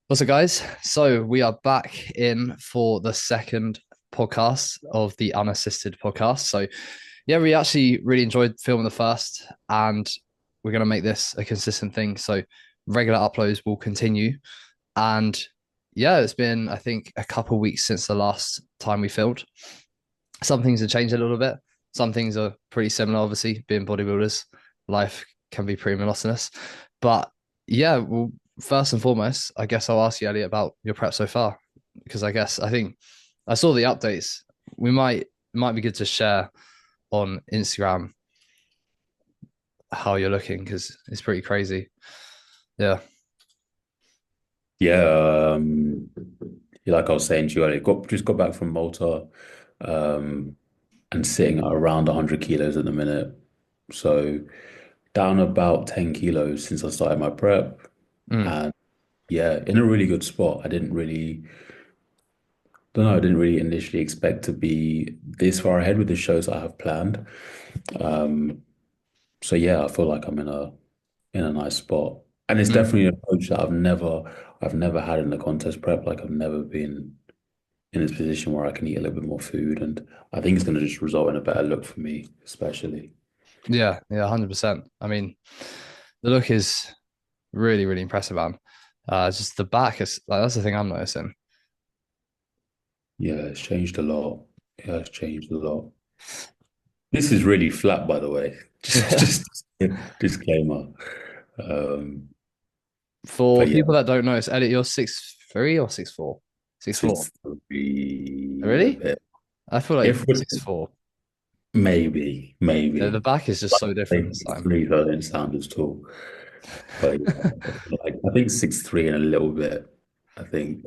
What's up, guys? So we are back in for the second podcast of the unassisted podcast. So yeah, we actually really enjoyed filming the first, and we're gonna make this a consistent thing. So regular uploads will continue. And yeah, it's been I think a couple of weeks since the last time we filmed. Some things have changed a little bit. Some things are pretty similar, obviously, being bodybuilders. Life can be pretty monotonous. But yeah, well, first and foremost, I guess I'll ask you, Elliot, about your prep so far. Because I think I saw the updates. We might be good to share on Instagram how you're looking because it's pretty crazy. Yeah. Yeah, like I was saying to you earlier, just got back from Malta, um, and sitting at around 100 kilos at the minute. So down about 10 kilos since I started my prep. Mm. And yeah, in a really good spot. Don't know, I didn't really initially expect to be this far ahead with the shows I have planned. Um, so yeah, I feel like I'm in a nice spot. And it's Mm. definitely an approach that I've never had in the contest prep. Like I've never been in this position where I can eat a little bit more food. And I think it's going to just result in a better look for me, especially. Yeah. Yeah. 100%. I mean, the look is really, really impressive, man. Just the back is like, that's the thing I'm noticing. Yeah, it's changed a lot. Yeah, it's changed a lot. This is really flat, by the way. Just disclaimer. Um, For but yeah, people that don't know, it's Elliot, you're 6'3" or 6'4"? 6'4". 6'3" and a Really? bit. I feel like If you're we 6'4". maybe, Yeah, the maybe. back is just Like so I different say this time. 6'3", so I don't sound as tall. But yeah, I think 6'3" and a little bit. I think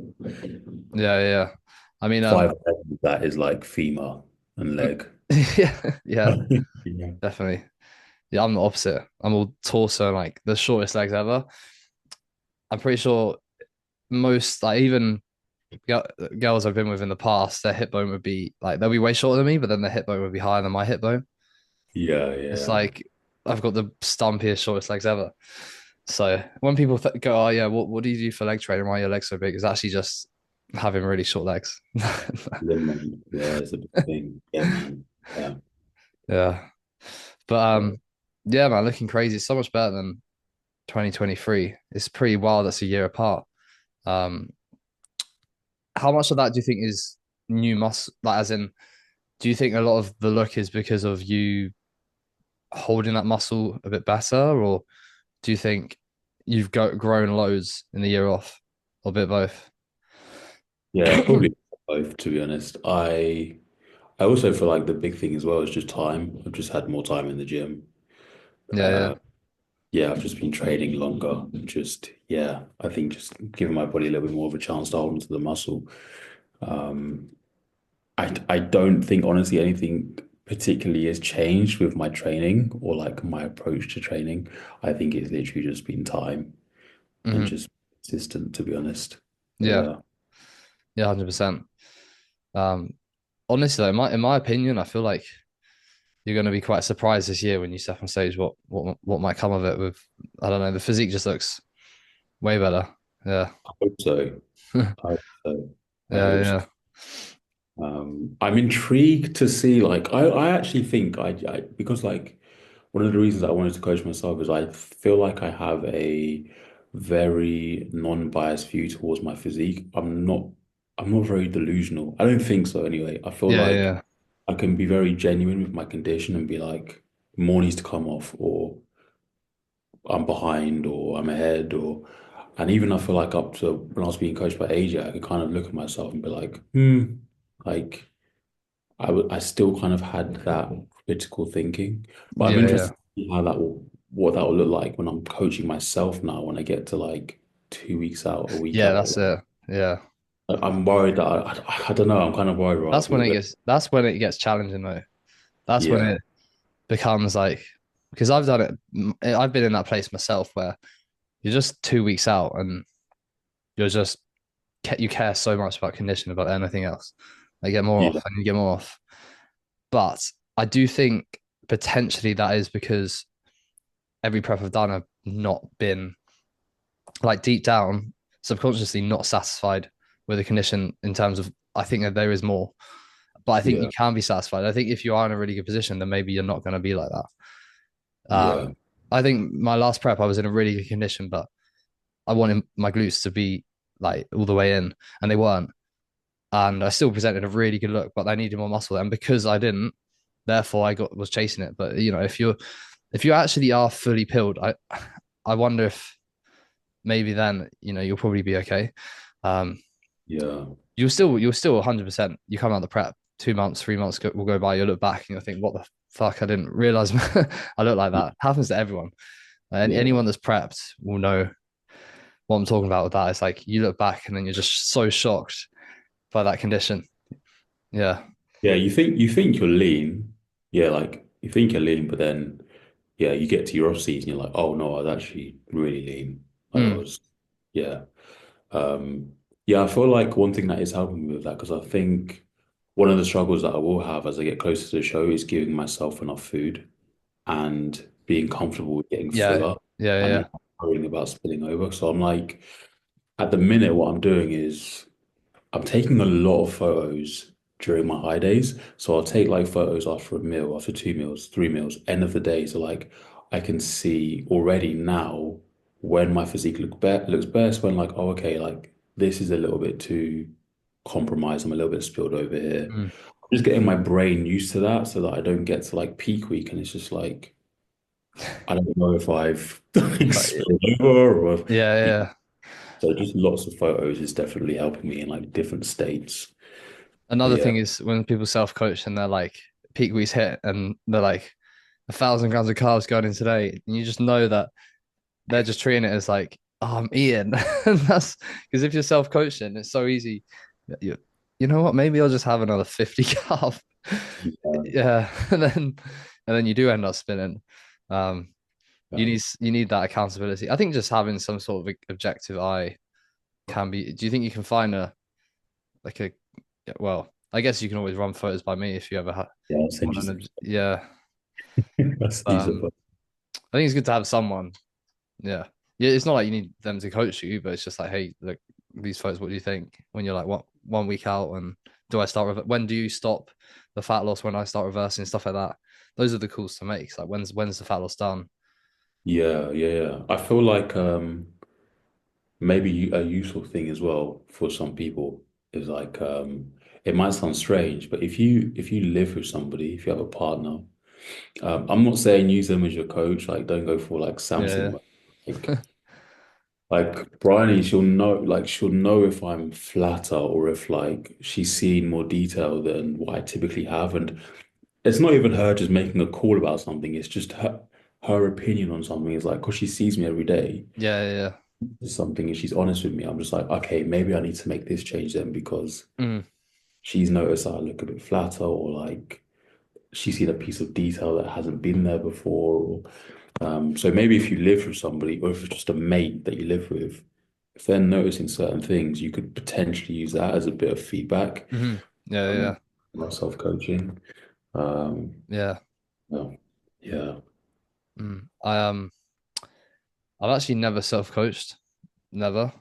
Yeah, yeah. I mean, 5'11" of that is like femur and leg. yeah, yeah, Yeah. definitely. Yeah, I'm the opposite. I'm all torso and like the shortest legs ever. I'm pretty sure most, like even girls I've been with in the past, their hip bone would be like they'll be way shorter than me, but then their hip bone would be higher than my hip bone. Yeah, It's yeah. like I've got the stumpiest, shortest legs ever. So when people go, "Oh yeah, what do you do for leg training? Why are your legs so big?" It's actually just having really short legs. Lemon. Yeah, it's a big thing. Yeah, man. Yeah. Yeah, but yeah, man, looking crazy. It's so much better than 2023. It's pretty wild. That's a year apart. Um, how much of that do you think is new muscle? Like, as in, do you think a lot of the look is because of you holding that muscle a bit better, or do you think you've grown loads in the year off, or a bit both? Yeah, probably both, to be honest. I also feel like the big thing as well is just time. I've just had more time in the gym. Yeah, yeah, Uh, yeah, I've just been training longer. Just yeah, I think just giving my body a little bit more of a chance to hold onto the muscle. Um, I don't think honestly anything particularly has changed with my training or like my approach to training. I think it's literally just been time and hmm, just consistent, to be honest. yeah, Yeah. yeah, 100%. Um, honestly, though, in my opinion, I feel like you're going to be quite surprised this year when you step on stage. What might come of it? With I don't know, the physique just looks way better. Yeah, I hope so. yeah, I hope so. I hope so. yeah, I'm intrigued to see, like, I actually think because like one of the reasons I wanted to coach myself is I feel like I have a very non-biased view towards my physique. I'm not very delusional. I don't think so anyway. I feel yeah, like yeah, I can be very genuine with my condition and be like, more needs to come off, or I'm behind, or I'm ahead, or and even I feel like up to when I was being coached by AJ, I could kind of look at myself and be like, like. I still kind of had that critical thinking, but I'm yeah, yeah. interested to see what that will look like when I'm coaching myself now, when I get to like 2 weeks out, a week Yeah, out. that's it. Yeah, I'm worried that I don't know. I'm kind of worried where I'll that's be when a it bit. gets. That's when it gets challenging, though. That's when Yeah, it becomes like because I've done it. I've been in that place myself where you're just 2 weeks out and you're just you care so much about condition about anything else. I get more yeah, off and you get more off. But I do think potentially that is because every prep I've done have not been like deep down. subconsciously not satisfied with a condition in terms of I think that there is more, but I think you Yeah. can be satisfied. I think if you are in a really good position, then maybe you're not going to be like that. Yeah. I think my last prep, I was in a really good condition, but I wanted my glutes to be like all the way in, and they weren't. And I still presented a really good look, but I needed more muscle. And because I didn't, therefore I got was chasing it. But you know, if you actually are fully pilled, I wonder if maybe then you'll probably be okay. Um, Yeah. you'll still 100%. You come out the prep 2 months, 3 months will go by. You'll look back and you'll think, what the fuck? I didn't realize I look like that. It happens to everyone. And Yeah. anyone that's prepped will know what I'm talking about with that. It's like you look back and then you're just so shocked by that condition. Yeah. Yeah. You think you're lean. Yeah, like you think you're lean, but then yeah, you get to your off season, you're like, oh no, I was actually really lean. Like I Mm. was, yeah. Um, yeah, I feel like one thing that is helping me with that, because I think one of the struggles that I will have as I get closer to the show is giving myself enough food and being comfortable with getting Yeah. fuller Yeah. and Yeah. not worrying about spilling over. So I'm like, at the minute, what I'm doing is I'm taking a lot of photos during my high days. So I'll take like photos after a meal, after 2 meals, 3 meals, end of the day. So like I can see already now when my physique looks best, when like, oh, okay, like this is a little bit too compromised. I'm a little bit spilled over here. Mm. I'm just getting my brain used to that so that I don't get to like peak week and it's just like, I don't know if I've like But spilled over or if, yeah. yeah. Yeah. So just lots of photos is definitely helping me in like different states. But Another yeah. thing is when people self-coach and they're like peak weeks hit and they're like 1,000 grams of carbs going in today, and you just know that they're just treating it as like, oh, I'm eating. And that's because if you're self-coaching, it's so easy. You, you know what? Maybe I'll just have another 50 carb. Yeah. Yeah. And then you do end up spinning. Um, you need that accountability. I think just having some sort of objective eye can be. Do you think you can find a like a yeah, well, I guess you can always run photos by me if you ever Yeah, I'll send want you some. yeah. I'll send But you some. I think it's good to have someone. Yeah. Yeah, it's not like you need them to coach you, but it's just like, hey, look, these photos, what do you think? When you're like, what, 1 week out, and do I start with when do you stop the fat loss when I start reversing stuff like that? Those are the calls to make. It's like when's the fat loss done? Yeah, yeah, yeah. I feel like maybe a useful thing as well for some people is like it might sound strange, but if you live with somebody, if you have a partner, I'm not saying use them as your coach, like don't go for like Samson Yeah. mode. Like Bryony, she'll know if I'm flatter or if like she's seen more detail than what I typically have. And it's not even her just making a call about something. It's just her opinion on something is like, because she sees me every day, Yeah. Yeah. something, and she's honest with me. I'm just like, okay, maybe I need to make this change then because Yeah. Mm. she's noticed that I look a bit flatter or like she's seen a piece of detail that hasn't been there before. So maybe if you live with somebody or if it's just a mate that you live with, if they're noticing certain things, you could potentially use that as a bit of feedback, Hmm. Yeah. um, Yeah. self-coaching. Um, Yeah. no, yeah. Mm. I've actually never self-coached, never,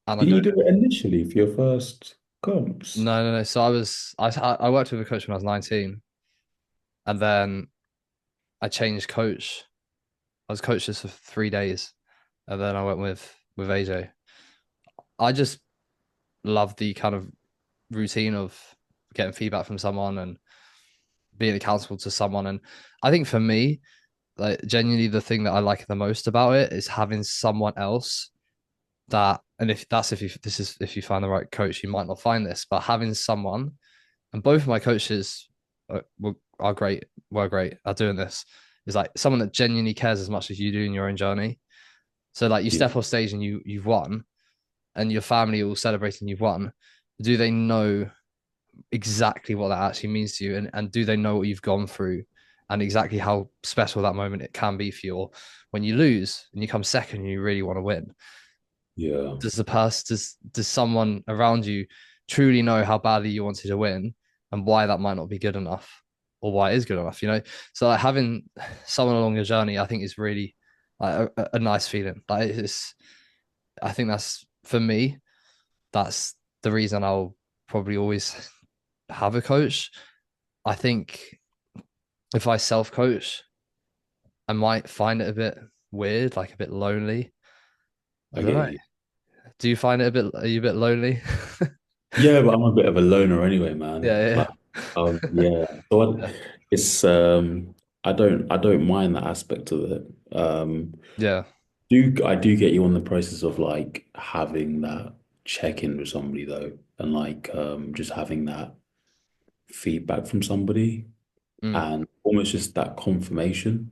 and I Did you don't. do it initially for your first comps? No, no, no. So I worked with a coach when I was 19, and then I changed coach. I was coachless for 3 days, and then I went with AJ. I just love the kind of routine of getting feedback from someone and being accountable to someone. And I think for me, like genuinely, the thing that I like the most about it is having someone else that, and if you find the right coach, you might not find this, but having someone, and both of my coaches are great, were great at doing this. Is like someone that genuinely cares as much as you do in your own journey. So like you Yeah, step off stage and you've won, and your family are all celebrating you've won. Do they know exactly what that actually means to you, and do they know what you've gone through, and exactly how special that moment it can be for you? Or when you lose and you come second and you really want to win, yeah, does someone around you truly know how badly you wanted to win and why that might not be good enough or why it is good enough, so like having someone along your journey I think is really like a nice feeling. Like it's I think that's for me, that's the reason I'll probably always have a coach. I think if I self coach, I might find it a bit weird, like a bit lonely. I I don't get know. you. Do you find it a bit, are you a bit lonely? Yeah, but I'm a bit of a loner anyway, man. Yeah, Like, yeah. So yeah, it's I don't mind that aspect of it. yeah, Do I do get you on the process of like having that check in with somebody though, and like just having that feedback from somebody mm, and almost just that confirmation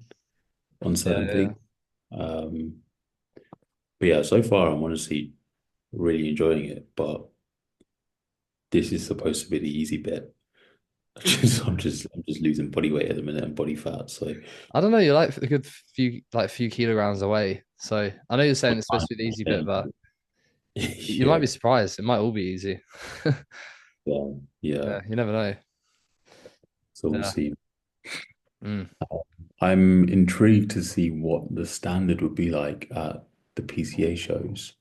on yeah, certain yeah. things. Um, but yeah, so far I'm honestly really enjoying it, but this is supposed to be the easy bit. I'm just losing body weight at the minute and body fat. So I don't know. You're like a good few kilograms away. So I know you're saying it's supposed to be the easy bit, but you might yeah, be surprised. It might all be easy. yeah, yeah. Yeah, you never know. So we'll Yeah. see. Mm. I'm intrigued to see what the standard would be like at the PCA shows,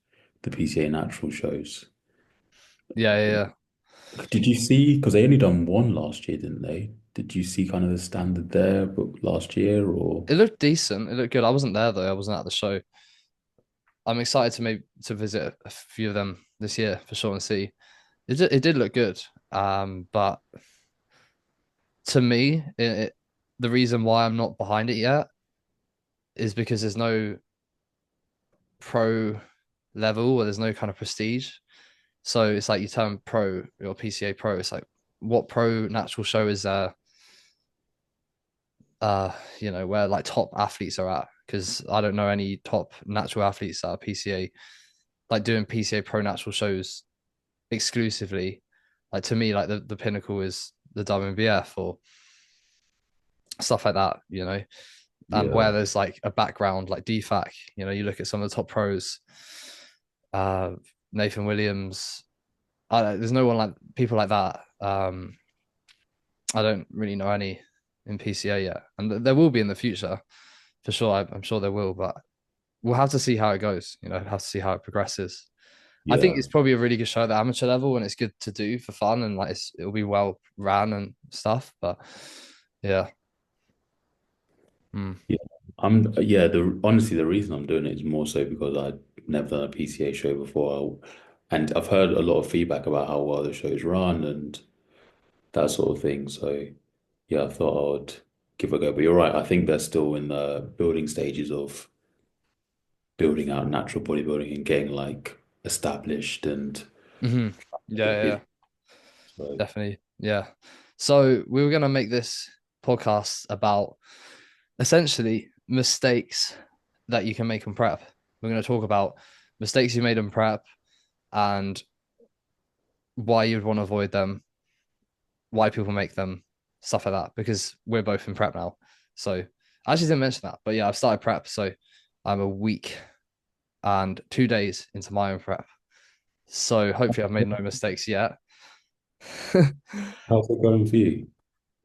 the PCA natural shows. Yeah, yeah, yeah. Did you see? Because they only done one last year, didn't they? Did you see kind of the standard there but last year or? It looked decent. It looked good. I wasn't there though. I wasn't at the show. I'm excited to maybe to visit a few of them this year for sure and see. It did look good. But to me, the reason why I'm not behind it yet is because there's no pro level or there's no kind of prestige. So it's like you turn pro or PCA pro. It's like what pro natural show is there? Where like top athletes are at. Because I don't know any top natural athletes that are PCA like doing PCA pro natural shows exclusively. Like to me, like the pinnacle is the WNBF or stuff like that, and Yeah, where there's like a background like DFAC, you look at some of the top pros, uh, Nathan Williams. There's no one like people like that. I don't really know any in PCA yet, and there will be in the future for sure. I'm sure there will, but we'll have to see how it goes. Have to see how it progresses. I think yeah, it's probably a really good show at the amateur level, and it's good to do for fun, and like it'll be well ran and stuff. But yeah, mm. yeah. Yeah. The honestly, the reason I'm doing it is more so because I've never done a PCA show before, and I've heard a lot of feedback about how well the show's run and that sort of thing. So yeah, I thought I would give it a go. But you're right. I think they're still in the building stages of building out natural bodybuilding and getting like established and Hmm. Yeah, get yeah, yeah, busy. So definitely, yeah. So we were gonna make this podcast about essentially mistakes that you can make in prep. We're gonna talk about mistakes you made in prep and why you'd want to avoid them, why people make them, stuff like that. Because we're both in prep now. So I actually didn't mention that, but yeah, I've started prep. So I'm a week and 2 days into my own prep. So hopefully I've made no mistakes yet. how's it going for you?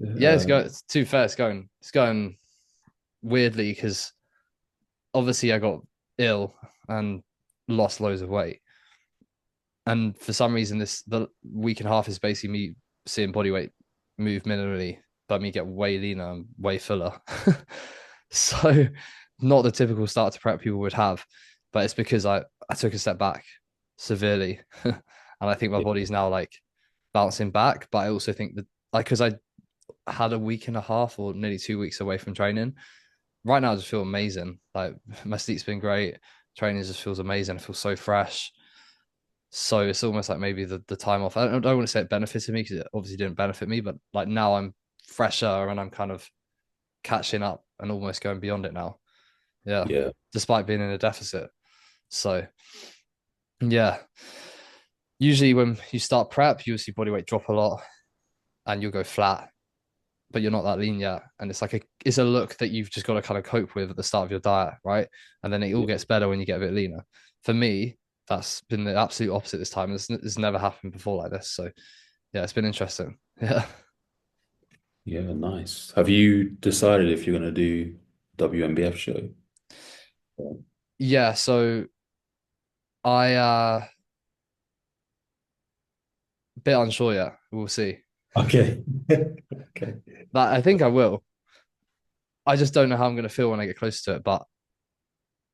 Yeah, it's going. It's too fair. It's going weirdly because obviously I got ill and lost loads of weight, and for some reason the week and a half is basically me seeing body weight move minimally, but me get way leaner and way fuller. So not the typical start to prep people would have, but it's because I took a step back severely, and I think my Yeah, body's now like bouncing back. But I also think that like because I had a week and a half or nearly 2 weeks away from training. Right now, I just feel amazing. Like my sleep's been great. Training just feels amazing. I feel so fresh. So it's almost like maybe the time off. I don't want to say it benefited me because it obviously didn't benefit me, but like now I'm fresher and I'm kind of catching up and almost going beyond it now. Yeah, yeah, despite being in a deficit. So yeah, usually when you start prep, you'll see body weight drop a lot and you'll go flat, but you're not that lean yet. And it's a look that you've just got to kind of cope with at the start of your diet, right? And then it all yeah, gets better when you get a bit leaner. For me, that's been the absolute opposite this time. It's never happened before like this. So yeah, it's been interesting. Yeah. yeah. Nice. Have you decided if you're gonna do WMBF show? Yeah. So I bit unsure yet. We'll see. Okay. Okay. But I think I will. I just don't know how I'm going to feel when I get close to it. But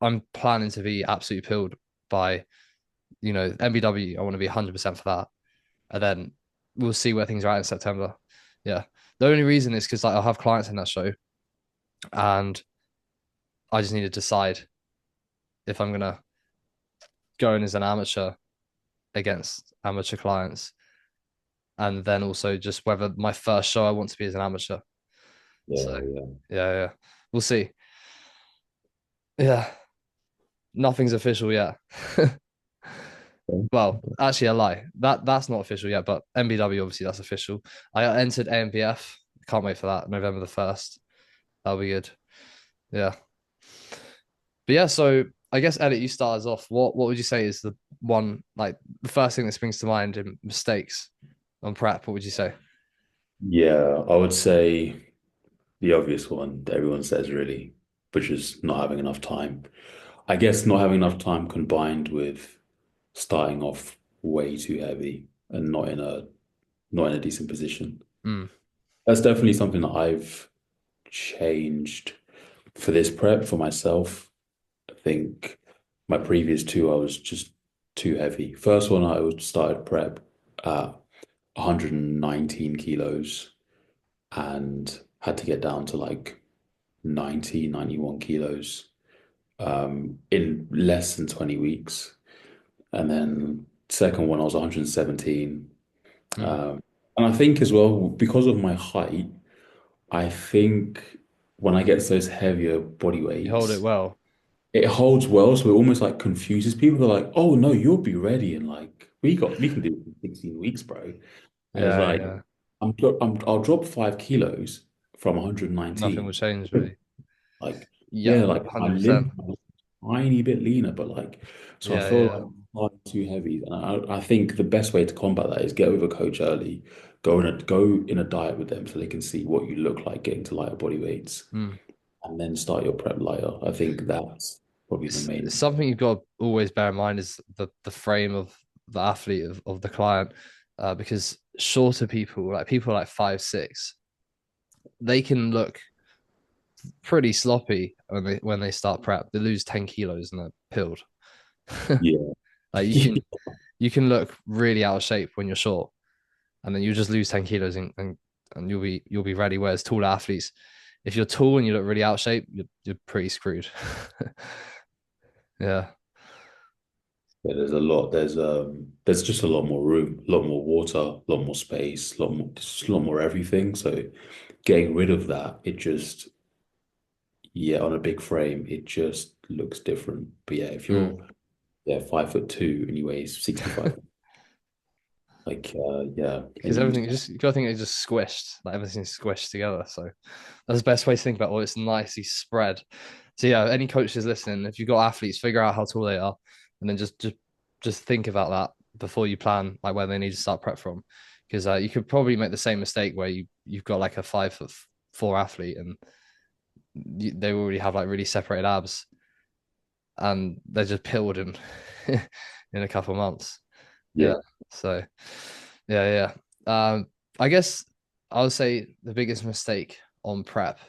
I'm planning to be absolutely peeled by, MBW. I want to be 100% for that. And then we'll see where things are at in September. Yeah. The only reason is because like I'll have clients in that show and I just need to decide if I'm gonna go in as an amateur against amateur clients and then also just whether my first show I want to be as an amateur. So Yeah, yeah. yeah, yeah. We'll see. Yeah. Nothing's official yet. Okay. Well, actually, I lie. That's not official yet, but MBW obviously that's official. I entered AMBF. Can't wait for that. November the 1st. That'll be good. Yeah. But yeah, so I guess Elliot, you start us off. What would you say is the one like the first thing that springs to mind in mistakes on prep? What would you say? Yeah, I would say the obvious one that everyone says really, which is not having enough time. I guess not having enough time combined with starting off way too heavy and not in a decent position. Mm, That's definitely something that I've changed for this prep for myself. I think my previous two, I was just too heavy. First one, I was started prep at 119 kilos and had to get down to like 90, 91 kilos in less than 20 weeks. And then second one, I was 117. mm. Um, and I think as well, because of my height, I think when I get to those heavier body You hold it weights, well. it holds well, so it almost like confuses people. They're like, "Oh no, you'll be ready," and like we can do it in 16 weeks, bro. And it's Yeah, like yeah. I'll drop 5 kilos from Nothing will 119. change really. Like Yeah, yeah, like my 100%. limb was a tiny bit leaner, but like so I Yeah, feel yeah. like I'm far too heavy, and I think the best way to combat that is get with a coach early, go in a diet with them so they can see what you look like getting to lighter body weights, Mm. and then start your prep lighter. I think that's probably the It's main. something you've got to always bear in mind is the frame of the athlete of the client, because shorter people, like people like 5'6", they can look pretty sloppy when they start prep. They lose 10 kilos and they're pilled. Yeah. Like you can look really out of shape when you're short, and then you just lose 10 kilos and you'll be ready. Whereas tall athletes, if you're tall and you look really out of shape, you're pretty screwed. Yeah. Yeah, there's just a lot more room, a lot more water, a lot more space, just a lot more everything. So getting rid of that, it just yeah, on a big frame, it just looks different. But yeah, if Mm. you're 5'2" and you weigh 65, like yeah, and Because you everything just you gotta think it's just squished, like everything's squished together. So that's the best way to think about. Oh, it's nicely spread. So yeah, any coaches listening, if you've got athletes, figure out how tall they are, and then just think about that before you plan like where they need to start prep from, because you could probably make the same mistake where you've got like a 5'4" athlete and they already have like really separated abs and they're just pilled in in a couple of months. Yeah. yeah, So yeah, yeah. I guess I would say the biggest mistake on prep.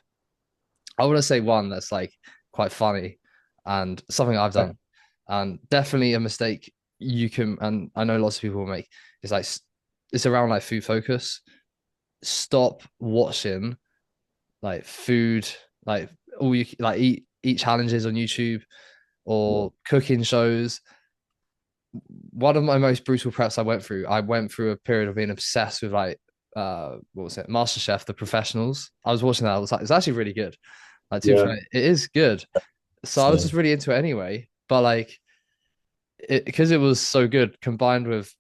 I want to say one that's like quite funny and something I've done, and definitely a mistake you can, and I know lots of people will make. Is like it's around like food focus. Stop watching like food, like all you like eat challenges on YouTube yeah, or cooking shows. One of my most brutal preps I went through a period of being obsessed with like what was it, MasterChef, the professionals. I was watching that. I was like, it's actually really good. Like to be yeah, fair, it is good. So I was just same. really into it anyway. But like because it was so good, combined with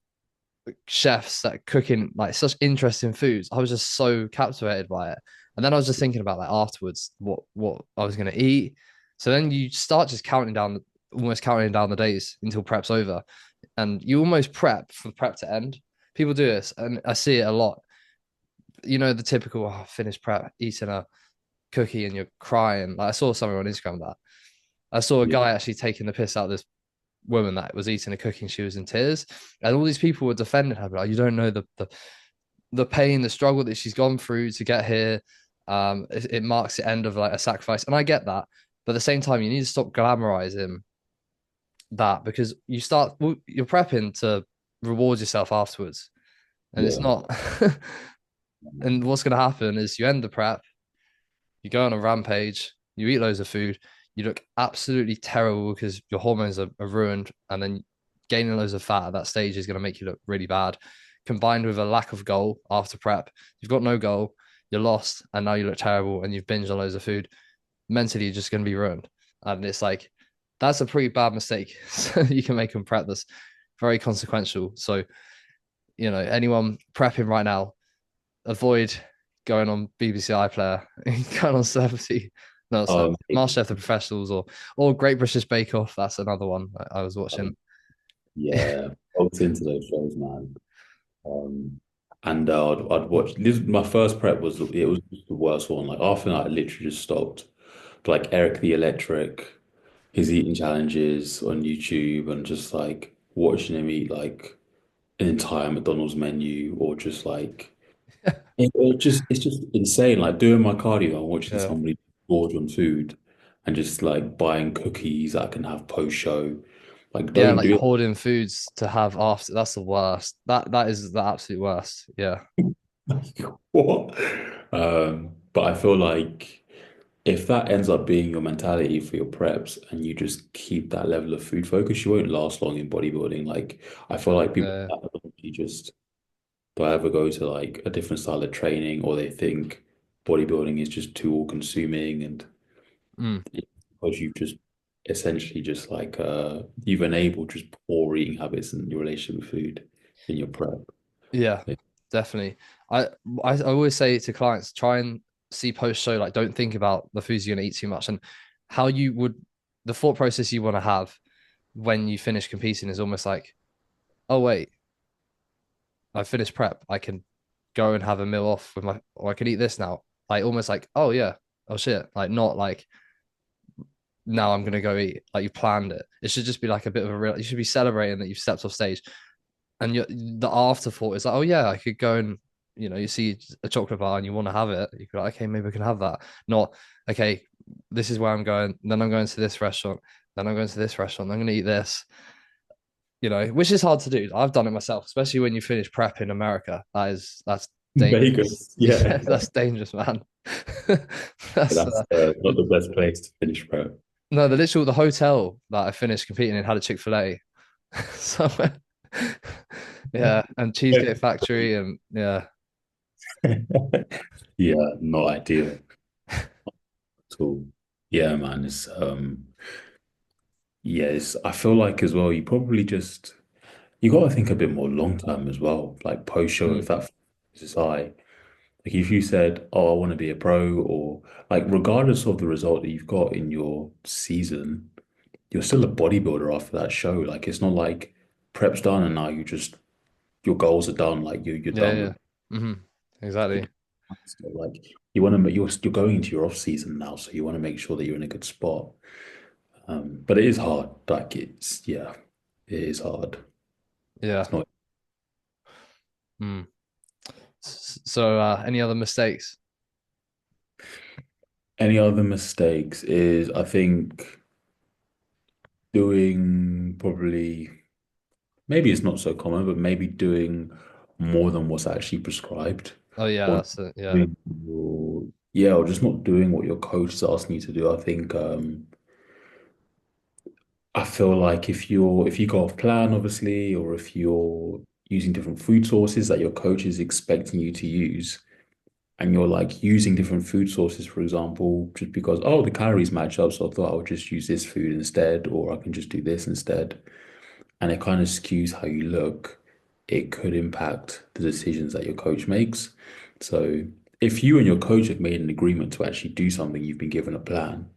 chefs that are cooking like such interesting foods, I was just so captivated by it. And then I was just thinking about like afterwards what I was gonna eat. So then you start just almost counting down the days until prep's over, and you almost prep for prep to end. People do this, and I see it a lot. You know, the typical finish prep, eating a cookie, and you're crying. Like I saw something on Instagram that I saw a Yeah, guy actually taking the piss out of this woman that was eating a cookie and she was in tears, and all these people were defending her, but like, you don't know the pain, the struggle that she's gone through to get here. It marks the end of like a sacrifice, and I get that, but at the same time, you need to stop glamorizing that because you're prepping to reward yourself afterwards, and it's Yeah. not. And what's going to happen is you end the prep, you go on a rampage, you eat loads of food, you look absolutely terrible because your hormones are ruined, and then gaining loads of fat at that stage is going to make you look really bad. Combined with a lack of goal after prep, you've got no goal, you're lost, and now you look terrible, and you've binged on loads of food. Mentally, you're just going to be ruined, and it's like that's a pretty bad mistake you can make on prep. That's very consequential. So anyone prepping right now, avoid going on BBC iPlayer, going on Celebrity, no, Um, Masterchef the Professionals, or Great British Bake Off. That's another one I was watching. yeah, I was into those shows, man. Um, and I'd watch this. My first prep was it was just the worst one. Like after that, I literally just stopped. Like Eric the Electric, his eating challenges on YouTube, and just like watching him eat like an entire McDonald's menu, or just like it's just insane. Like doing my cardio and watching Yeah, somebody gorge on food, and just like buying cookies that I can have post show. Like yeah, don't like do hoarding foods to have after. That's the worst. That is the absolute worst. Yeah, what? But I feel like if that ends up being your mentality for your preps and you just keep that level of food focus, you won't last long in bodybuilding. Like I feel like people yeah, you just don't ever go to like a different style of training or they think bodybuilding is just too all consuming and mm, because you've just essentially just like you've enabled just poor eating habits in your relationship with food in your prep. yeah, definitely. I I always say to clients, try and see post show. Like, don't think about the foods you're gonna eat too much, and how you would the thought process you want to have when you finish competing is almost like, oh wait, I finished prep. I can go and have a meal off with or I can eat this now. Like almost like, oh yeah, oh shit. Like not like now I'm gonna go eat. Like you planned it. It should just be like a bit of a real. You should be celebrating that you've stepped off stage, and the afterthought is like, oh yeah, I could go and you see a chocolate bar and you want to have it. You go, like, okay, maybe I can have that. Not okay. This is where I'm going. Then I'm going to this restaurant. Then I'm going to this restaurant. I'm going to eat this. Which is hard to do. I've done it myself, especially when you finish prep in America. That's dangerous. Vegas, Yeah, yeah. that's dangerous, man. That's That's not the best place to finish prep. no, the hotel that I finished competing in had a Chick-fil-A. So yeah, and Cheesecake Factory and yeah. Yeah, not ideal at all. Yeah, man. I feel like as well, you got to think a bit more long term as well. Like post show, Mm, if that is high. Like if you said, "Oh, I want to be a pro," or like regardless of the result that you've got in your season, you're still a bodybuilder after that show. Like it's not like prep's done and now your goals are done. Like you're yeah, done yeah. with Hmm. Exactly. so, like you want to you're going into your off season now, so you want to make sure that you're in a good spot. But it is hard. Like it is hard. Yeah. It's not Mm. So any other mistakes? any other mistakes is I think doing probably maybe it's not so common, but maybe doing more than what's actually prescribed. Oh yeah, Or that's it. Yeah. doing yeah, or just not doing what your coach is asking you to do. I feel like if you go off plan, obviously, or if you're using different food sources that your coach is expecting you to use, and you're like using different food sources, for example, just because, oh, the calories match up, so I thought I would just use this food instead, or I can just do this instead. And it kind of skews how you look. It could impact the decisions that your coach makes. So if you and your coach have made an agreement to actually do something, you've been given a plan,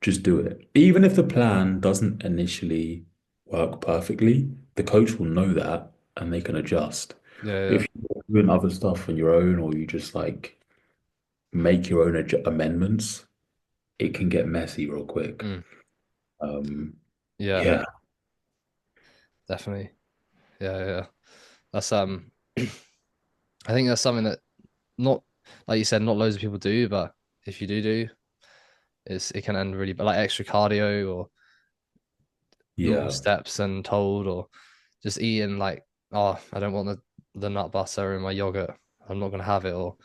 just do it. Even if the plan doesn't initially work perfectly, the coach will know that and they can adjust. Yeah, But yeah. if you're doing other stuff on your own or you just like make your own amendments, it can get messy real quick. Mm. Um, Yeah. yeah. definitely. Yeah, yeah. Yeah. That's I think that's something that not like you said, not loads of people do, but if you do, it can end really bad, like extra cardio or more Yeah, steps than told, or just eating like, oh, I don't want the nut butter in my yogurt. I'm not gonna have it, or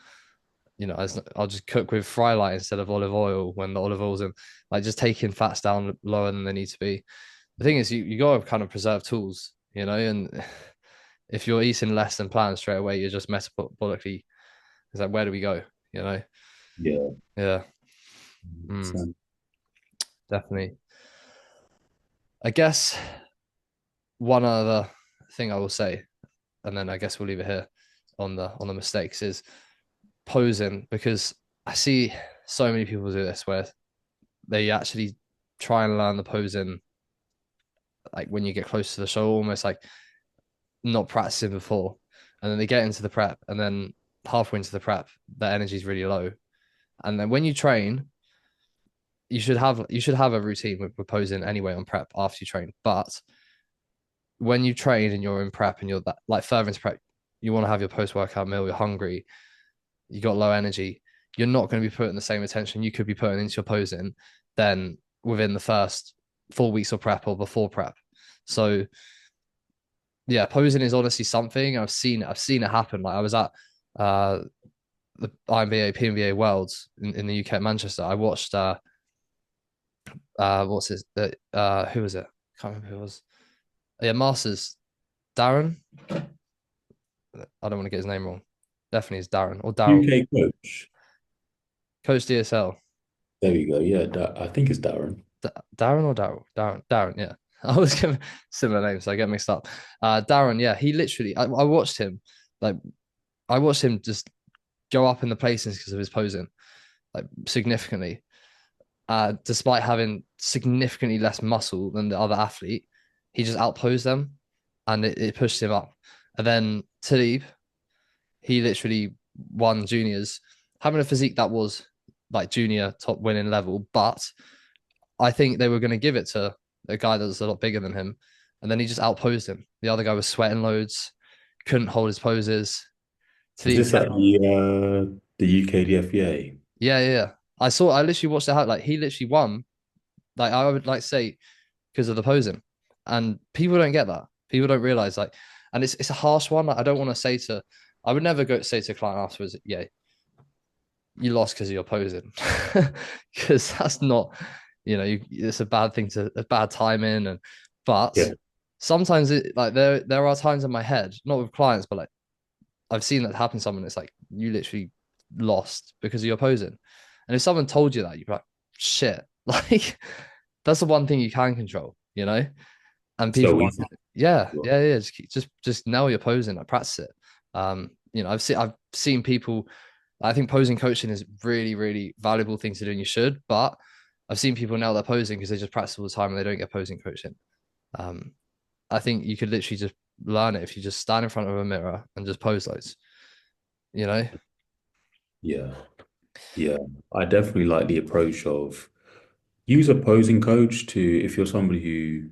I'll just cook with fry light instead of olive oil when the olive oil's in. Like just taking fats down lower than they need to be. The thing is, you got to kind of preserve tools, and if you're eating less than planned straight away, you're just metabolically. It's like, where do we go? You know? yeah. Yeah, So, definitely. I guess one other thing I will say, and then I guess we'll leave it here on the mistakes is posing, because I see so many people do this where they actually try and learn the posing like when you get close to the show, almost like not practicing before, and then they get into the prep, and then halfway into the prep, their energy is really low, and then when you train, you should have a routine with posing anyway on prep after you train, but when you train and you're in prep and you're that like further into prep, you want to have your post workout meal, you're hungry, you got low energy, you're not going to be putting the same attention you could be putting into your posing than within the first 4 weeks of prep or before prep. So yeah, posing is honestly something I've seen it happen. Like I was at uh the INBA PNBA Worlds in the UK at Manchester. I watched what's his who was it? I can't remember who it was. Yeah, Masters Darren. I don't want to get his name wrong. Definitely is Darren or Daryl. UK coach. Coach DSL. There you go. Yeah, I think it's Darren. Darren or Daryl? Darren, yeah. I always get similar names, so I get mixed up. Darren, yeah, he literally, I watched him, like, I watched him just go up in the placings because of his posing, like, significantly. Despite having significantly less muscle than the other athlete, he just outposed them and it pushed him up. And then Talib, he literally won juniors, having a physique that was like junior top winning level, but I think they were going to give it to a guy that was a lot bigger than him, and then he just outposed him. The other guy was sweating loads, couldn't hold his poses. Was Talib this kept, at the UKDFEA? yeah, yeah, yeah. I literally watched it out. Like he literally won. Like I would like say because of the posing, and people don't get that. People don't realize like, and it's a harsh one. Like, I don't want to say to, I would never go say to a client afterwards, yeah, you lost because of your posing, because that's not, it's a bad thing a bad timing, and but Yeah. sometimes like there are times in my head, not with clients, but like I've seen that happen to someone. It's like you literally lost because of your posing, and if someone told you that, you'd be like, shit, like that's the one thing you can control, and So people we, aren't. Yeah, yeah, yeah. Just nail your posing, like practice it. I've seen people. I think posing coaching is really, really valuable thing to do, and you should. But I've seen people nail their posing because they just practice all the time and they don't get posing coaching. Um, I think you could literally just learn it if you just stand in front of a mirror and just pose loads. You know? yeah, yeah. I definitely like the approach of use a posing coach to, if you're somebody who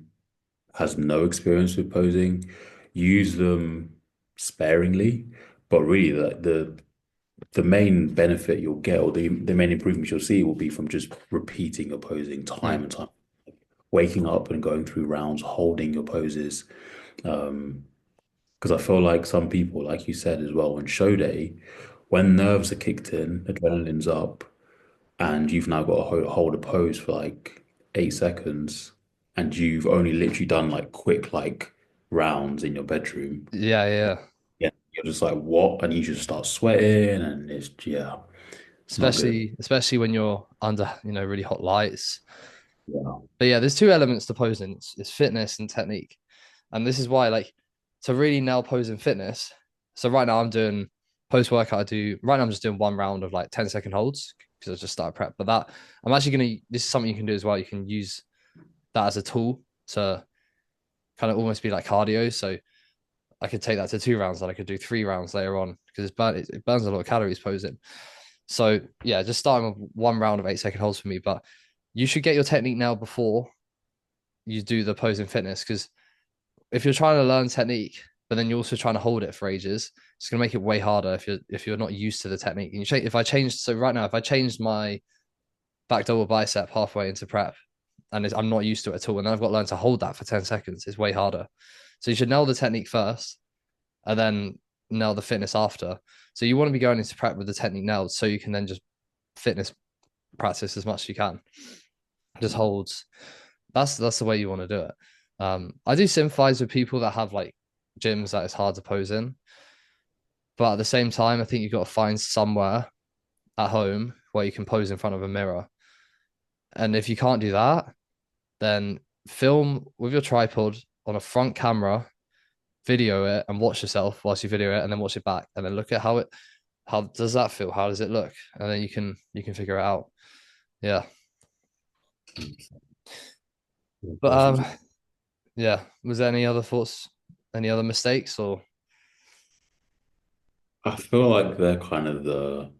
has no experience with posing, use them sparingly. But really, the main benefit you'll get, or the main improvements you'll see, will be from just repeating your posing time Mm. and time, waking up and going through rounds, holding your poses. Because I feel like some people, like you said as well, on show day, when nerves are kicked in, adrenaline's up, and you've now got to hold a pose for like 8 seconds, and you've only literally done like quick like rounds in your bedroom. Yeah, yeah. Yeah, you're just like, what? And you just start sweating, and yeah, it's not good. Especially when you're under, really hot lights. Yeah, But yeah, there's two elements to posing. It's fitness and technique. And this is why, like, to really nail posing fitness. So right now I'm doing post workout. Right now I'm just doing one round of like 10-second holds because I just started prep. But that I'm actually this is something you can do as well. You can use that as a tool to kind of almost be like cardio. So I could take that to 2 rounds, and I could do 3 rounds later on because it burns a lot of calories posing. So yeah, just starting with one round of 8-second holds for me. But you should get your technique now before you do the posing fitness, because if you're trying to learn technique, but then you're also trying to hold it for ages, it's going to make it way harder if you're not used to the technique. And if I changed, so right now, if I changed my back double bicep halfway into prep, and I'm not used to it at all, and then I've got to learn to hold that for 10 seconds, it's way harder. So you should nail the technique first, and then nail the fitness after. So you want to be going into prep with the technique nailed, so you can then just fitness practice as much as you can. Just holds. That's the way you want to do it. I do sympathize with people that have like gyms that it's hard to pose in, but at the same time, I think you've got to find somewhere at home where you can pose in front of a mirror. And if you can't do that, then film with your tripod on a front camera, video it, and watch yourself whilst you video it, and then watch it back, and then look at how does that feel? How does it look? And then you can figure it out. Yeah. But Perfect. yeah. Was there any other thoughts? Any other mistakes or I feel like they're kind of the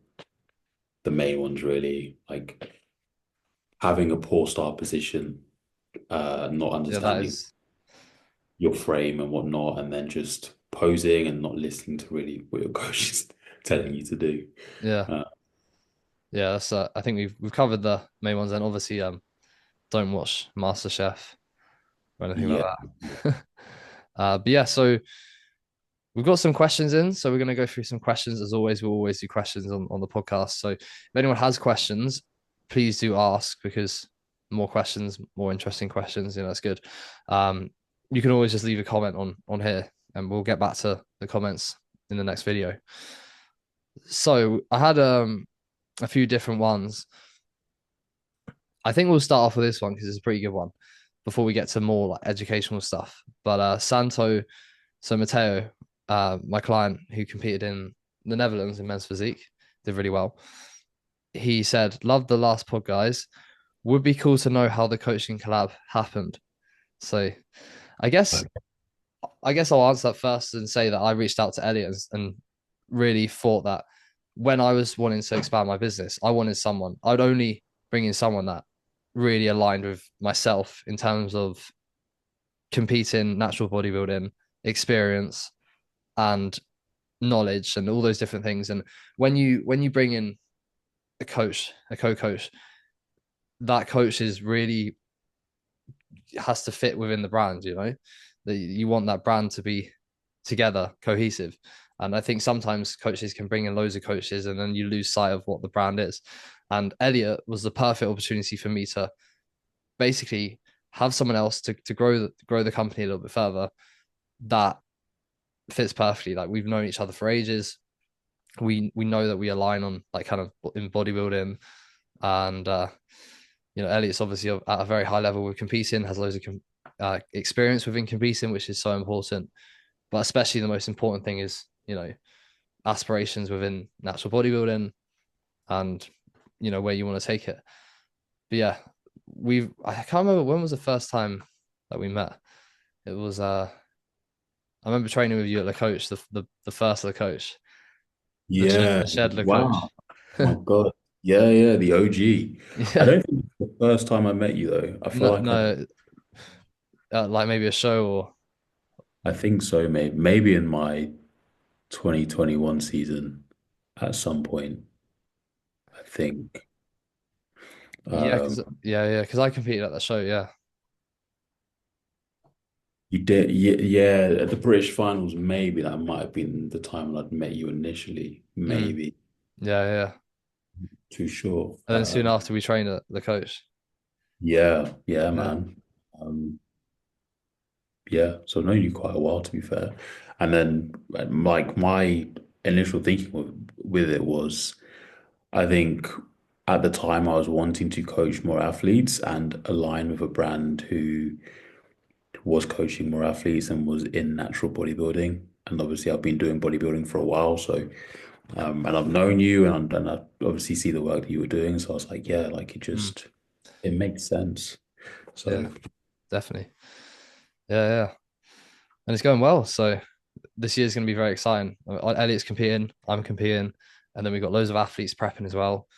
main ones really, like having a poor start position, not yeah, that understanding is your frame and whatnot, and then just posing and not listening to really what your coach is telling you to do. yeah. Uh, Yeah, that's I think we've covered the main ones, and obviously don't watch MasterChef or anything like yeah, that. But yeah, so we've got some questions in, so we're going to go through some questions. As always, we'll always do questions on the podcast. So if anyone has questions, please do ask, because more questions, more interesting questions, that's good. Um, you can always just leave a comment on here, and we'll get back to the comments in the next video. So I had a few different ones. I think we'll start off with this one because it's a pretty good one before we get to more like educational stuff. But Mateo, my client who competed in the Netherlands in men's physique, did really well. He said, "Loved the last pod, guys. Would be cool to know how the coaching collab happened." So I guess I'll answer that first and say that I reached out to Elliot and really thought that when I was wanting to expand my business, I wanted someone, I'd only bring in someone that really aligned with myself in terms of competing, natural bodybuilding, experience, and knowledge, and all those different things. And when you bring in a coach, a co-coach, that coach is really has to fit within the brand, that you want that brand to be together, cohesive. And I think sometimes coaches can bring in loads of coaches and then you lose sight of what the brand is. And Elliot was the perfect opportunity for me to basically have someone else to grow the company a little bit further that fits perfectly. Like, we've known each other for ages. We know that we align on like kind of in bodybuilding, and Elliot's obviously at a very high level with competing, has loads of experience within competing, which is so important. But especially the most important thing is aspirations within natural bodybuilding, and where you want to take it. But yeah, I can't remember when was the first time that we met. It was I remember training with you at the coach, the first of the coach, yeah. the shed the coach. Wow. My God. Yeah, yeah, the OG. I Yeah, don't think it's the first time I met you though. I feel no, like no, like maybe a show or I think so, maybe in my 2021 season at some point, I think. yeah, Um, because I competed at that show. Yeah. you did, yeah, yeah, at the British finals, maybe that might have been the time when I'd met you initially, Mm, maybe. yeah. Too sure. And then soon after we trained at the coach. Yeah, yeah, Yeah. man. Um, yeah, so I've known you quite a while, to be fair. And then, like, my initial thinking with it was, I think at the time I was wanting to coach more athletes and align with a brand who was coaching more athletes and was in natural bodybuilding. And obviously, I've been doing bodybuilding for a while, so and I've known you, and I obviously see the work that you were doing. So I was like, yeah, like Mm, it makes sense. yeah, So definitely. Yeah. And it's going well. So this year's going to be very exciting. Elliot's competing, I'm competing, and then we've got loads of athletes prepping as well.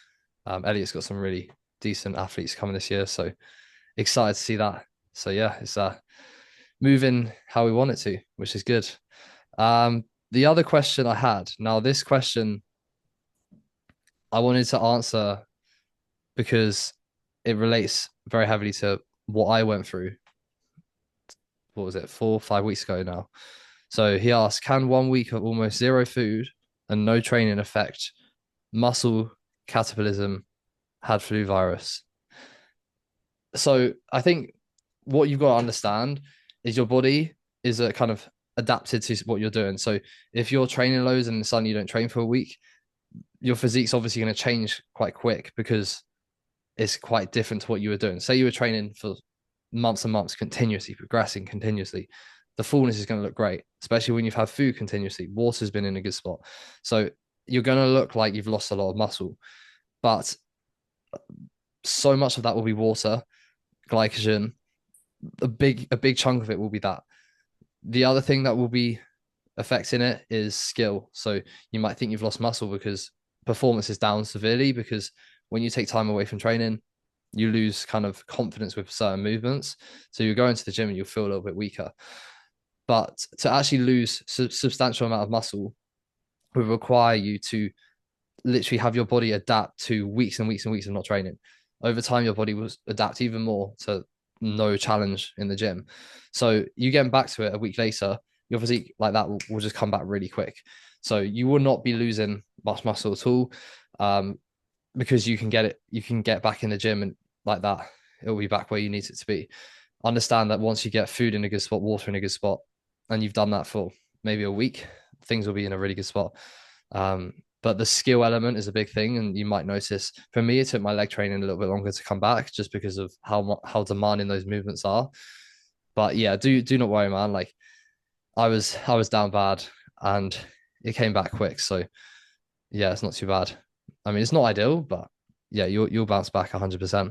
Elliot's got some really decent athletes coming this year, so excited to see that. So yeah, moving how we want it to, which is good. The other question I had, now this question I wanted to answer because it relates very heavily to what I went through. What was it, 4 or 5 weeks ago now? So he asked, can 1 week of almost zero food and no training affect muscle catabolism had flu virus? So I think what you've got to understand is your body is a kind of adapted to what you're doing. So if you're training loads and suddenly you don't train for a week, your physique's obviously going to change quite quick because it's quite different to what you were doing. Say you were training for months and months continuously, progressing continuously. The fullness is going to look great, especially when you've had food continuously. Water's been in a good spot. So you're going to look like you've lost a lot of muscle, but so much of that will be water, glycogen. A big chunk of it will be that. The other thing that will be affecting it is skill. So you might think you've lost muscle because performance is down severely because when you take time away from training, you lose kind of confidence with certain movements. So you go into the gym and you'll feel a little bit weaker. But to actually lose substantial amount of muscle would require you to literally have your body adapt to weeks and weeks and weeks of not training. Over time, your body will adapt even more to no challenge in the gym. So you getting back to it a week later, your physique like that will just come back really quick. So you will not be losing much muscle at all, because you can get back in the gym and like that, it'll be back where you need it to be. Understand that once you get food in a good spot, water in a good spot, and you've done that for maybe a week, things will be in a really good spot. But the skill element is a big thing, and you might notice. For me, it took my leg training a little bit longer to come back, just because of how demanding those movements are. But yeah, do not worry, man. Like I was down bad, and it came back quick. So yeah, it's not too bad. I mean, it's not ideal, but yeah, you'll bounce back 100%.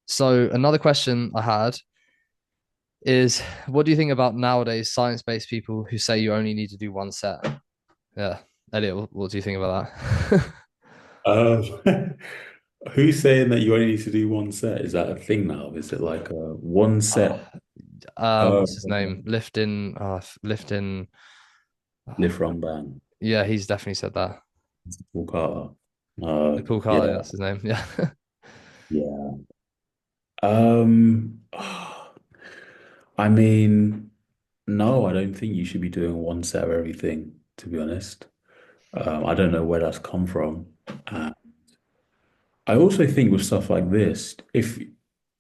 So another question I had is, what do you think about nowadays science-based people who say you only need to do one set? Yeah, Elliot, what do you think about that? Um, who's saying that you only need to do one set? Is that a thing now? Is it like a one Oh, set per what's his name? Lifting. lift run band? Yeah, he's definitely said that. Paul Carter. Paul Yeah, Carter, that's his name. Yeah. yeah. Um, I mean, no, I don't think you should be doing one set of everything, to be honest. I don't know where that's come from. Uh, I also think with stuff like this, if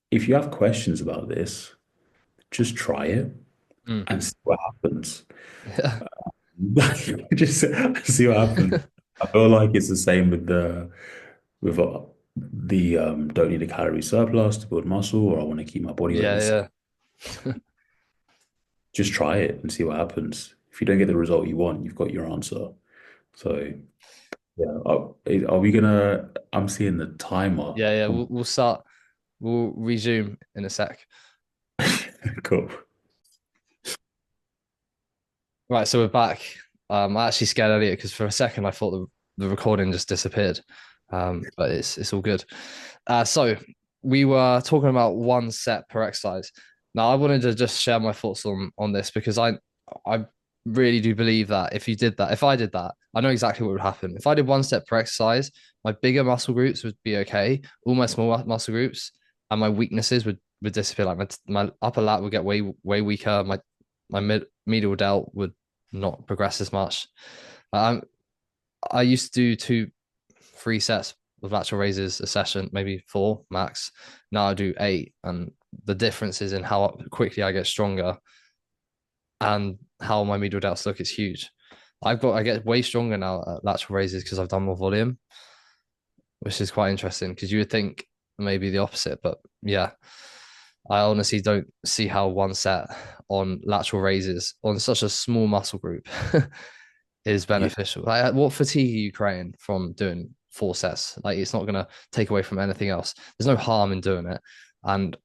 you have questions about this, just try it Mm. and see what happens. Yeah. Just see what happens. I feel like it's the same with the don't need a calorie surplus to build muscle, or I want to keep my body weight the same. Yeah, yeah. Just try it and see what happens. If you don't get the result you want, you've got your answer. So yeah, are we gonna? I'm seeing the timer. Yeah, yeah. We'll start. We'll resume in a sec. Cool. Right, so we're back. I actually scared Elliot because for a second I thought the recording just disappeared. But it's all good. So we were talking about one set per exercise. Now I wanted to just share my thoughts on this because I really do believe that if I did that, I know exactly what would happen. If I did one set per exercise, my bigger muscle groups would be okay. All my small muscle groups and my weaknesses would disappear. Like my upper lat would get way weaker. My medial delt would not progress as much. Um, I used to do 3 sets of lateral raises a session, maybe 4 max. Now I do 8, and the difference is in how quickly I get stronger and how my medial delts look is huge. I get way stronger now at lateral raises because I've done more volume, which is quite interesting because you would think maybe the opposite, but yeah. I honestly don't see how one set on lateral raises on such a small muscle group is Yeah, beneficial. Like, what fatigue are you creating from doing 4 sets? Like, it's not going to take away from anything else. There's no harm in doing it, and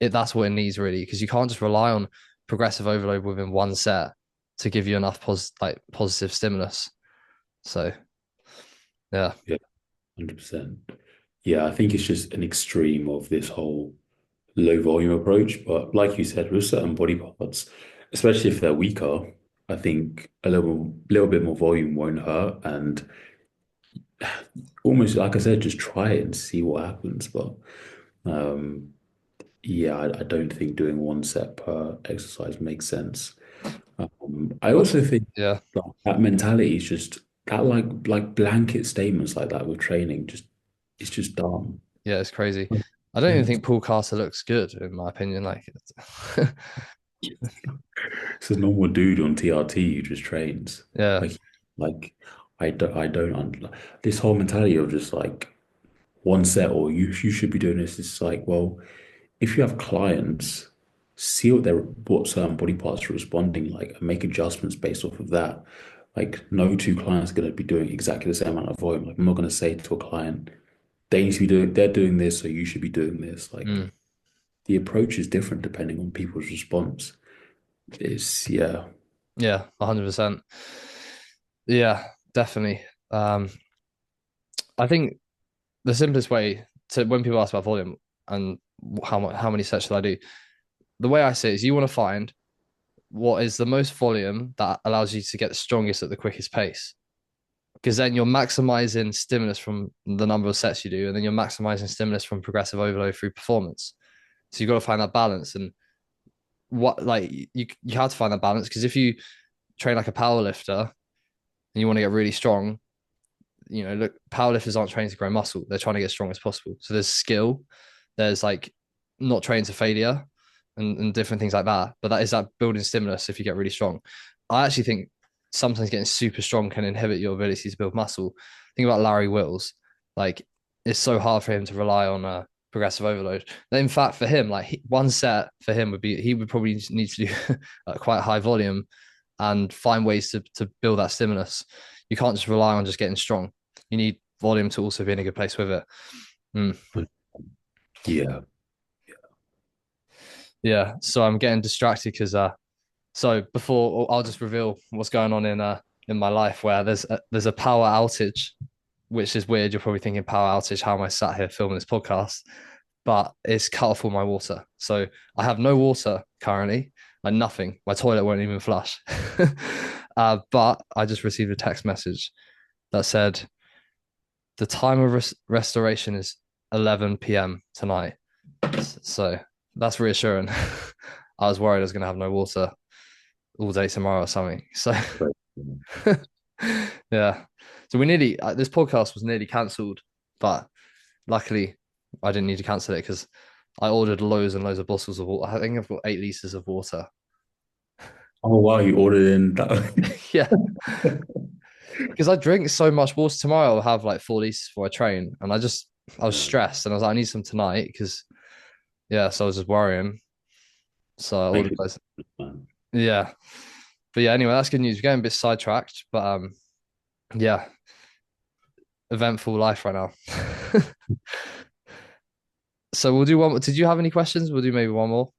that's what it needs really, because you can't just rely on progressive overload within one set to give you enough positive stimulus. So yeah, yeah, 100%. Yeah, I think it's just an extreme of this whole low volume approach. But like you said, with certain body parts, especially if they're weaker, I think a little bit more volume won't hurt. And almost like I said, just try it and see what happens. But um, yeah, I don't think doing one set per exercise makes sense. I What's also think yeah, that mentality is just that like blanket statements like that with training, just it's just dumb. yeah, it's crazy. I don't even Yeah, think Paul Carter looks good, in my opinion. Like, it's a normal dude on TRT who just trains. yeah, Like, like I don't this whole mentality of just like one set or you should be doing this. It's like, well, if you have clients, see what certain body parts are responding like and make adjustments based off of that. Like no two clients are going to be doing exactly the same amount of volume. Like I'm not going to say to a client, they need to be doing they're doing this, so you should be doing this. Like mm, the approach is different depending on people's response. Yeah. yeah, 100%. Yeah, definitely. Um, I think the simplest way to when people ask about volume and how many sets should I do, the way I see it is you want to find what is the most volume that allows you to get the strongest at the quickest pace. Because then you're maximizing stimulus from the number of sets you do, and then you're maximizing stimulus from progressive overload through performance. So you've got to find that balance. And what like you have to find that balance because if you train like a power lifter and you want to get really strong, look, powerlifters aren't trained to grow muscle. They're trying to get as strong as possible. So there's skill, there's like not trained to failure and different things like that. But that is that building stimulus if you get really strong. I actually think sometimes getting super strong can inhibit your ability to build muscle. Think about Larry Wills. Like it's so hard for him to rely on progressive overload. In fact, for him, like one set for him would be he would probably need to do quite high volume and find ways to build that stimulus. You can't just rely on just getting strong. You need volume to also be in a good place with it. Mm. Yeah. Yeah. So I'm getting distracted because so before I'll just reveal what's going on in my life where there's a power outage, which is weird. You're probably thinking power outage, how am I sat here filming this podcast? But it's cut off all my water. So I have no water currently, like nothing. My toilet won't even flush. But I just received a text message that said the time of restoration is 11 p.m. tonight. So that's reassuring. I was worried I was going to have no water all day tomorrow or something. So But, yeah. So we nearly this podcast was nearly cancelled, but luckily I didn't need to cancel it because I ordered loads and loads of bottles of water. I think I've got 8 liters of water. oh wow, you ordered in that. Yeah, because I drink so much water. Tomorrow I'll have like 4 liters before I train, and I was Yeah, stressed, and I was like, I need some tonight because yeah. So I was just worrying. So I thank ordered you, loads. man. Yeah, but yeah. Anyway, that's good news. We're getting a bit sidetracked, but yeah, eventful life right now. So we'll do one. Did you have any questions? We'll do maybe one more.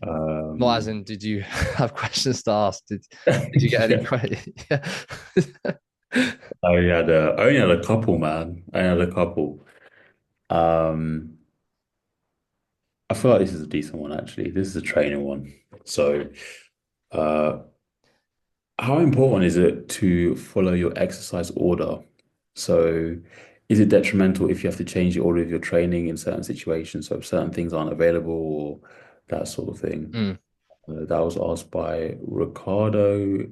Not as Um, in, did you have questions to ask? Did you get any yeah, questions? Yeah. I only had a couple, man. I had a couple. Um, I feel like this is a decent one actually. This is a training one. So, uh, how important is it to follow your exercise order? So, is it detrimental if you have to change the order of your training in certain situations? So, if certain things aren't available or that sort of thing. Mm, That was asked by Ricardo.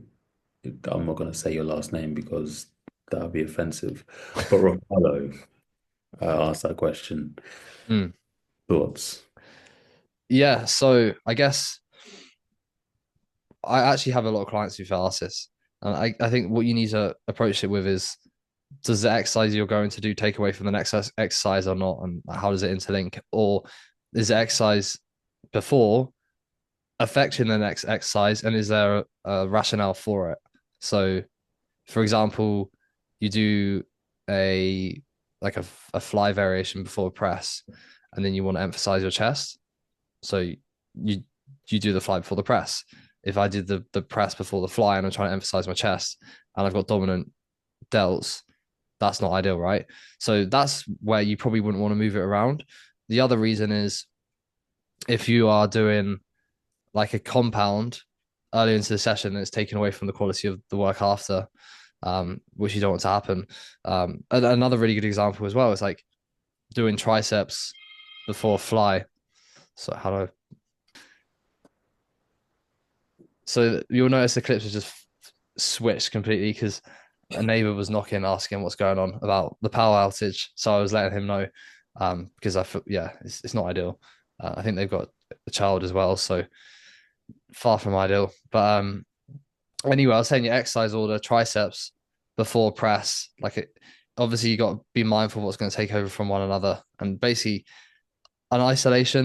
I'm not going to say your last name because that would be offensive. But Ricardo asked that question. mm. Thoughts? Yeah. So I guess I actually have a lot of clients who ask this. And I think what you need to approach it with is does the exercise you're going to do take away from the next exercise or not? And how does it interlink? Or is the exercise before affecting the next exercise? And is there a rationale for it? So, for example, you do a like a fly variation before a press, and then you want to emphasize your chest. So you you do the fly before the press. If I did the press before the fly and I'm trying to emphasize my chest and I've got dominant delts, that's not ideal, right? So that's where you probably wouldn't want to move it around. The other reason is if you are doing like a compound earlier into the session, it's taken away from the quality of the work after, which you don't want to happen. And another really good example as well is like doing triceps before fly. So how do I? So you'll notice the clips are just switched completely because a neighbor was knocking, asking what's going on about the power outage. So I was letting him know, because I thought, yeah, it's not ideal. I think they've got a child as well, so far from ideal. But anyway, I was saying your exercise order, triceps before press. Obviously you got to be mindful of what's going to take over from one another, and basically an isolation,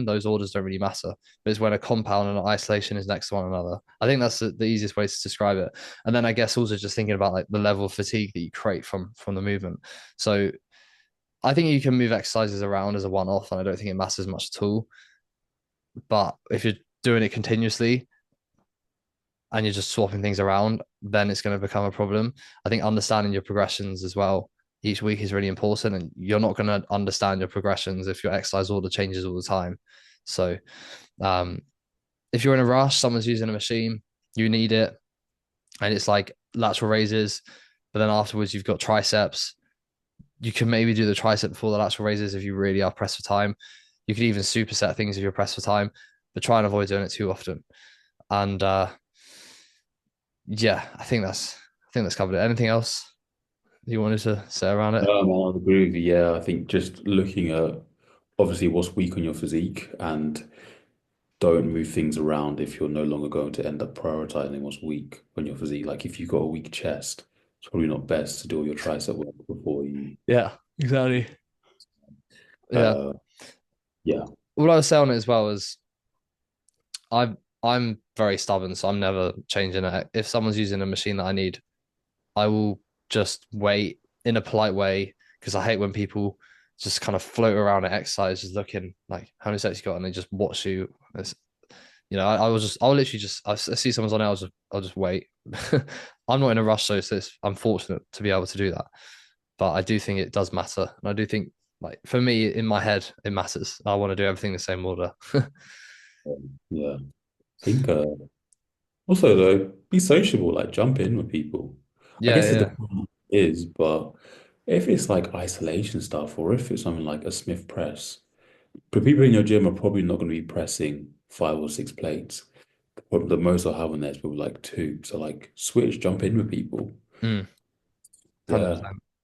those orders don't really matter. But it's when a compound and an isolation is next to one another. I think that's the easiest way to describe it. And then I guess also just thinking about like the level of fatigue that you create from the movement. So I think you can move exercises around as a one-off, and I don't think it matters much at all. But if you're doing it continuously and you're just swapping things around, then it's going to become a problem. I think understanding your progressions as well each week is really important, and you're not going to understand your progressions if your exercise order changes all the time. So, um, if you're in a rush, someone's using a machine, you need it, and it's like lateral raises, but then afterwards you've got triceps. You can maybe do the tricep before the lateral raises if you really are pressed for time. You could even superset things if you're pressed for time, but try and avoid doing it too often. And yeah, I think that's covered it. Anything else you wanted to say around it? Man, I agree with you. Yeah, I think just looking at obviously what's weak on your physique and don't move things around if you're no longer going to end up prioritizing what's weak on your physique. Like if you've got a weak chest, it's probably not best to do all your tricep work before you. Yeah, exactly. Yeah. Uh, yeah, What I was saying on it as well is I'm very stubborn, so I'm never changing it. If someone's using a machine that I need, I will just wait in a polite way because I hate when people just kind of float around at exercise, just looking like how many sets you got, and they just watch you. I'll literally just, I see someone's on it, I'll just wait. I'm not in a rush, so I'm fortunate to be able to do that. But I do think it does matter, and I do think like for me in my head it matters. I want to do everything the same order. yeah. I think also though, be sociable, like jump in with people. I Yeah, guess it yeah, depends what it is, but if it's like isolation stuff or if it's something like a Smith press, but people in your gym are probably not going to be pressing 5 or 6 plates. The most I'll have on there is probably like two. So like switch, jump in with people. 100%. Yeah.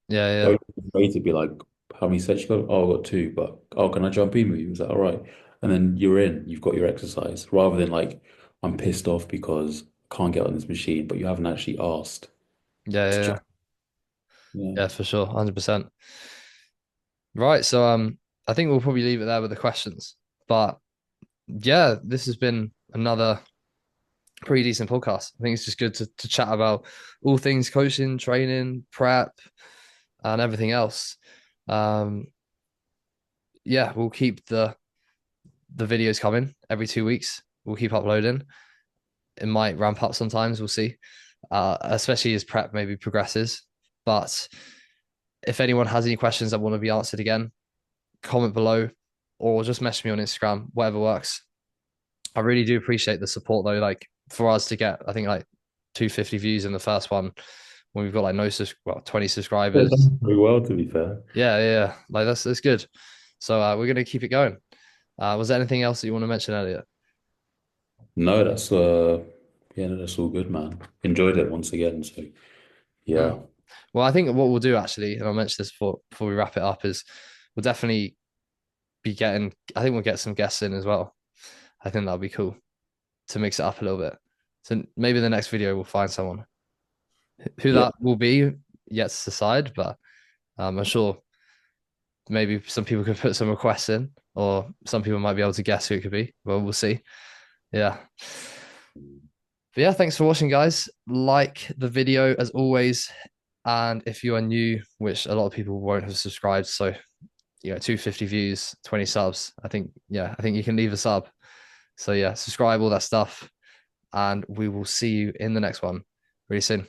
Yeah, yeah, Don't wait to be like, how many sets you got? Oh, I got two, but oh, can I jump in with you? Is that all right? And then you're in, you've got your exercise. Rather than like, I'm pissed off because I can't get on this machine, but you haven't actually asked yeah, to yeah, jump. yeah, Yeah. yeah, for sure, 100%. Right, so I think we'll probably leave it there with the questions. But yeah, this has been another pretty decent podcast. I think it's just good to chat about all things coaching, training, prep, and everything else. Um, yeah, we'll keep the videos coming every 2 weeks. We'll keep uploading. It might ramp up sometimes. We'll see. Especially as prep maybe progresses. But if anyone has any questions that want to be answered again, comment below or just message me on Instagram, whatever works. I really do appreciate the support though. Like for us to get, I think like 250 views in the first one when we've got like 20 Yeah, subscribers. done very well, to be fair. Yeah, yeah, like that's good. So we're gonna keep it going. Was there anything else that you want to mention, Elliot? No, that's yeah, no, that's all good, man. Enjoyed it once again. So Mm. yeah. Well, I think what we'll do actually, and I'll mention this before we wrap it up, is we'll definitely be getting. I think we'll get some guests in as well. I think that'll be cool to mix it up a little bit. So maybe the next video we'll find someone. Who Yeah. that will be, yet to decide, but I'm sure maybe some people could put some requests in, or some people might be able to guess who it could be. Well, we'll see. Yeah. But yeah, thanks for watching, guys. Like the video as always. And if you are new, which a lot of people won't have subscribed, so 250 views, 20 subs. I think you can leave a sub. So yeah, subscribe, all that stuff. And we will see you in the next one really soon.